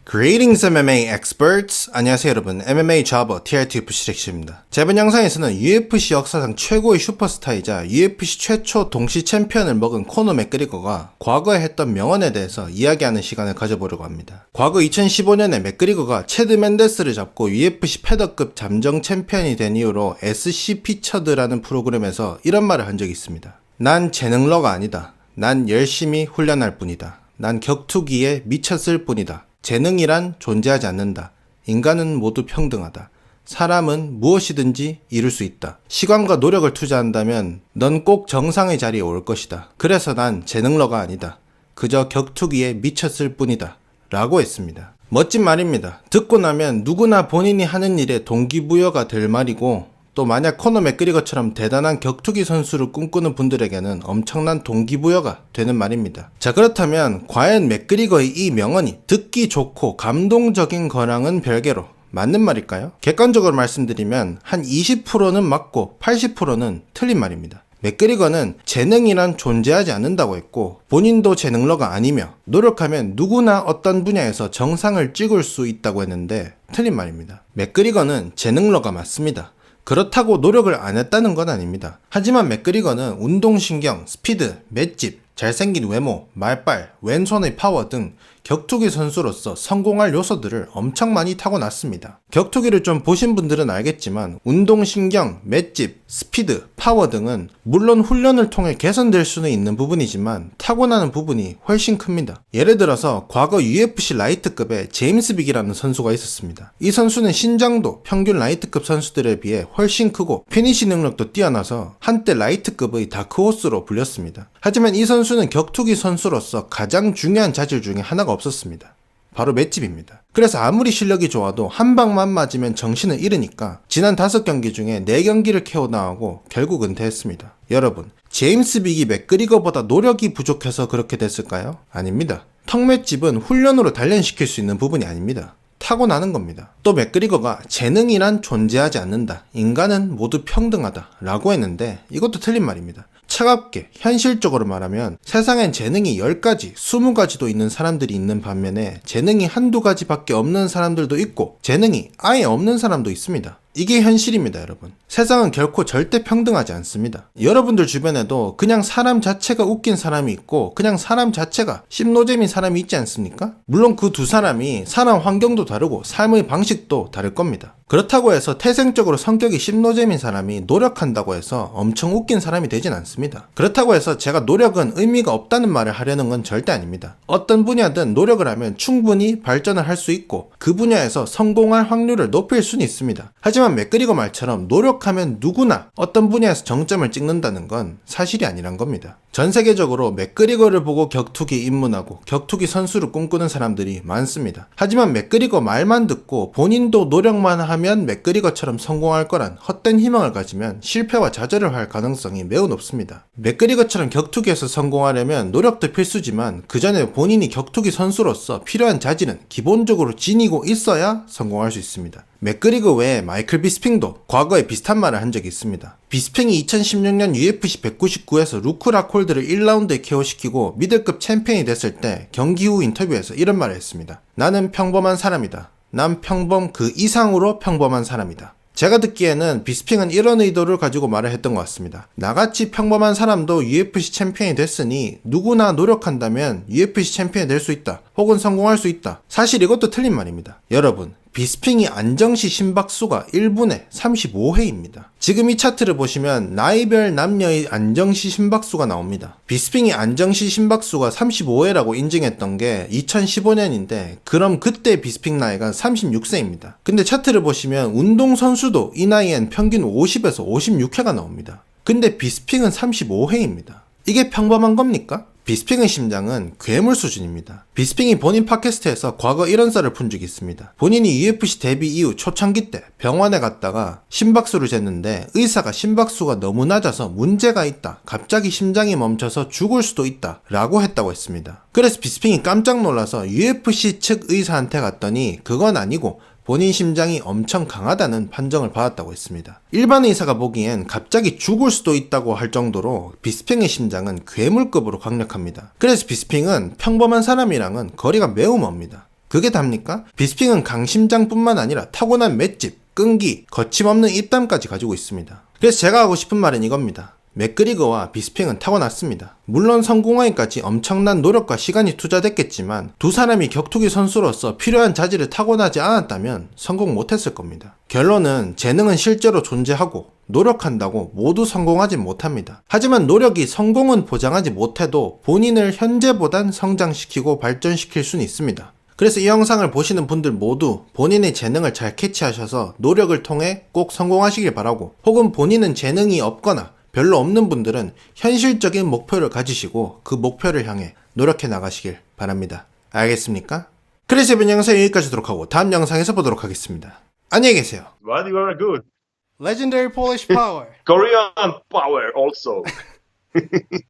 Greetings MMA experts! 안녕하세요 여러분, MMA 잡어 TRTFC 렉시입니다. 이번 영상에서는 UFC 역사상 최고의 슈퍼스타이자 UFC 최초 동시 챔피언을 먹은 코너 맥그리거가 과거에 했던 명언에 대해서 이야기하는 시간을 가져보려고 합니다. 과거 2015년에 맥그리거가 체드 맨데스를 잡고 UFC 패더급 잠정 챔피언이 된 이후로 SC 피처드라는 프로그램에서 이런 말을 한 적이 있습니다. 난 재능러가 아니다. 난 열심히 훈련할 뿐이다. 난 격투기에 미쳤을 뿐이다. 재능이란 존재하지 않는다. 인간은 모두 평등하다. 사람은 무엇이든지 이룰 수 있다. 시간과 노력을 투자한다면 넌 꼭 정상의 자리에 올 것이다. 그래서 난 재능러가 아니다. 그저 격투기에 미쳤을 뿐이다. 라고 했습니다. 멋진 말입니다. 듣고 나면 누구나 본인이 하는 일에 동기부여가 될 말이고, 또 만약 코너 맥그리거처럼 대단한 격투기 선수를 꿈꾸는 분들에게는 엄청난 동기부여가 되는 말입니다. 자, 그렇다면 과연 맥그리거의 이 명언이 듣기 좋고 감동적인 거랑은 별개로 맞는 말일까요? 객관적으로 말씀드리면 한 20%는 맞고 80%는 틀린 말입니다. 맥그리거는 재능이란 존재하지 않는다고 했고, 본인도 재능러가 아니며 노력하면 누구나 어떤 분야에서 정상을 찍을 수 있다고 했는데 틀린 말입니다. 맥그리거는 재능러가 맞습니다. 그렇다고 노력을 안 했다는 건 아닙니다. 하지만 맥그리거는 운동신경, 스피드, 맷집, 잘생긴 외모, 말빨, 왼손의 파워 등 격투기 선수로서 성공할 요소들을 엄청 많이 타고났습니다. 격투기를 좀 보신 분들은 알겠지만 운동신경, 맷집, 스피드, 파워 등은 물론 훈련을 통해 개선될 수는 있는 부분이지만 타고나는 부분이 훨씬 큽니다. 예를 들어서 과거 UFC 라이트급에 제임스 빅이라는 선수가 있었습니다. 이 선수는 신장도 평균 라이트급 선수들에 비해 훨씬 크고 피니시 능력도 뛰어나서 한때 라이트급의 다크호스로 불렸습니다. 하지만 이 선수는 격투기 선수로서 가장 중요한 자질 중에 하나가 없었습니다. 바로 맷집입니다. 그래서 아무리 실력이 좋아도 한 방만 맞으면 정신을 잃으니까 지난 5경기 중에 4경기를 KO 당하고 결국 은퇴했습니다. 여러분, 제임스 빅이 맥그리거보다 노력이 부족해서 그렇게 됐을까요? 아닙니다. 턱맷집은 훈련으로 단련시킬 수 있는 부분이 아닙니다. 타고나는 겁니다. 또 맥그리거가 재능이란 존재하지 않는다. 인간은 모두 평등하다. 라고 했는데 이것도 틀린 말입니다. 차갑게 현실적으로 말하면 세상엔 재능이 10가지, 20가지도 있는 사람들이 있는 반면에 재능이 한두 가지밖에 없는 사람들도 있고 재능이 아예 없는 사람도 있습니다. 이게 현실입니다, 여러분. 세상은 결코 절대 평등하지 않습니다. 여러분들 주변에도 그냥 사람 자체가 웃긴 사람이 있고 그냥 사람 자체가 씹노잼인 사람이 있지 않습니까? 물론 그 두 사람이 살아 환경도 다르고 삶의 방식도 다를 겁니다. 그렇다고 해서 태생적으로 성격이 씹노잼인 사람이 노력한다고 해서 엄청 웃긴 사람이 되진 않습니다. 그렇다고 해서 제가 노력은 의미가 없다는 말을 하려는 건 절대 아닙니다. 어떤 분야든 노력을 하면 충분히 발전을 할 수 있고 그 분야에서 성공할 확률을 높일 수는 있습니다. 하지만 맥그리거 말처럼 노력하면 누구나 어떤 분야에서 정점을 찍는다는 건 사실이 아니란 겁니다. 전 세계적으로 맥그리거를 보고 격투기 입문하고 격투기 선수를 꿈꾸는 사람들이 많습니다. 하지만 맥그리거 말만 듣고 본인도 노력만 하면 맥그리거처럼 성공할 거란 헛된 희망을 가지면 실패와 좌절을 할 가능성이 매우 높습니다. 맥그리거처럼 격투기에서 성공하려면 노력도 필수지만 그 전에 본인이 격투기 선수로서 필요한 자질은 기본적으로 지니고 있어야 성공할 수 있습니다. 맥그리거 외에 마이클 비스핑도 과거에 비슷한 말을 한 적이 있습니다. 비스핑이 2016년 UFC 199에서 루크 라콜드를 1라운드에 KO시키고 미들급 챔피언이 됐을 때 경기 후 인터뷰에서 이런 말을 했습니다. 나는 평범한 사람이다. 난 평범 그 이상으로 평범한 사람이다. 제가 듣기에는 비스핑은 이런 의도를 가지고 말을 했던 것 같습니다. 나같이 평범한 사람도 UFC 챔피언이 됐으니 누구나 노력한다면 UFC 챔피언이 될 수 있다. 혹은 성공할 수 있다. 사실 이것도 틀린 말입니다. 여러분, 비스핑이 안정시 심박수가 1분에 35회입니다. 지금 이 차트를 보시면 나이별 남녀의 안정시 심박수가 나옵니다. 비스핑이 안정시 심박수가 35회라고 인증했던 게 2015년인데 그럼 그때 비스핑 나이가 36세입니다. 근데 차트를 보시면 운동선수도 이 나이엔 평균 50에서 56회가 나옵니다. 근데 비스핑은 35회입니다. 이게 평범한 겁니까? 비스핑의 심장은 괴물 수준입니다. 비스핑이 본인 팟캐스트에서 과거 이런 썰을 푼 적이 있습니다. 본인이 UFC 데뷔 이후 초창기 때 병원에 갔다가 심박수를 쟀는데 의사가 심박수가 너무 낮아서 문제가 있다. 갑자기 심장이 멈춰서 죽을 수도 있다. 라고 했다고 했습니다. 그래서 비스핑이 깜짝 놀라서 UFC 측 의사한테 갔더니 그건 아니고 본인 심장이 엄청 강하다는 판정을 받았다고 했습니다. 일반 의사가 보기엔 갑자기 죽을 수도 있다고 할 정도로 비스핑의 심장은 괴물급으로 강력합니다. 그래서 비스핑은 평범한 사람이랑은 거리가 매우 멉니다. 그게 답니까? 비스핑은 강심장뿐만 아니라 타고난 맷집, 끈기, 거침없는 입담까지 가지고 있습니다. 그래서 제가 하고 싶은 말은 이겁니다. 맥그리거와 비스핑은 타고났습니다. 물론 성공하기까지 엄청난 노력과 시간이 투자됐겠지만 두 사람이 격투기 선수로서 필요한 자질을 타고나지 않았다면 성공 못했을 겁니다. 결론은 재능은 실제로 존재하고 노력한다고 모두 성공하지 못합니다. 하지만 노력이 성공은 보장하지 못해도 본인을 현재보단 성장시키고 발전시킬 수는 있습니다. 그래서 이 영상을 보시는 분들 모두 본인의 재능을 잘 캐치하셔서 노력을 통해 꼭 성공하시길 바라고, 혹은 본인은 재능이 없거나 별로 없는 분들은 현실적인 목표를 가지시고 그 목표를 향해 노력해 나가시길 바랍니다. 알겠습니까? 그래서 이번 영상 여기까지 하도록 하고 다음 영상에서 보도록 하겠습니다. 안녕히 계세요. What you are good. Legendary Polish Power. Korean power also.